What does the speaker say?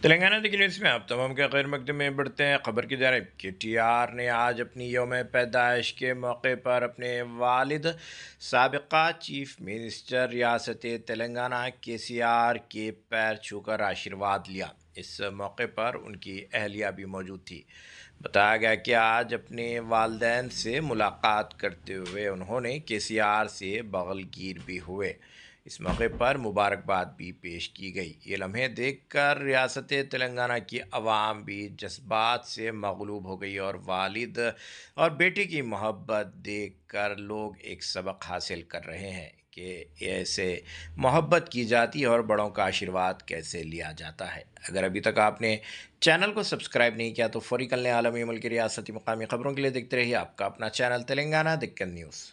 تلنگانہ کی न्यूज़ में आप तमाम के खैर मकदम में बढ़ते हैं खबर की जानिब कि टीआर ने आज अपनी यौम पैदाइश के मौके पर अपने वालिद साबिका चीफ मिनिस्टर रियासत तेलंगाना केसीआर के पैर छूकर आशीर्वाद लिया। इस मौके पर उनकी अहलिया भी मौजूद थी। बताया गया कि आज अपने वालदैन से मुलाकात करते हुए उन्होंने केसीआर से बगलगीर भी हुए। इस मौके पर मुबारकबाद भी पेश की गई। ये लम्हे देखकर रियासत तेलंगाना की आवाम भी जज्बात से मगलूब हो गई और वालिद और बेटे की मोहब्बत देखकर लोग एक सबक हासिल कर रहे हैं कि ऐसे मोहब्बत की जाती है और बड़ों का आशीर्वाद कैसे लिया जाता है। अगर अभी तक आपने चैनल को सब्सक्राइब नहीं किया तो फौरी कर लें। आलमी मुल्क की रियासती मकामी खबरों के लिए देखते रहिए आपका अपना चैनल तेलंगाना दिक्कत न्यूज़।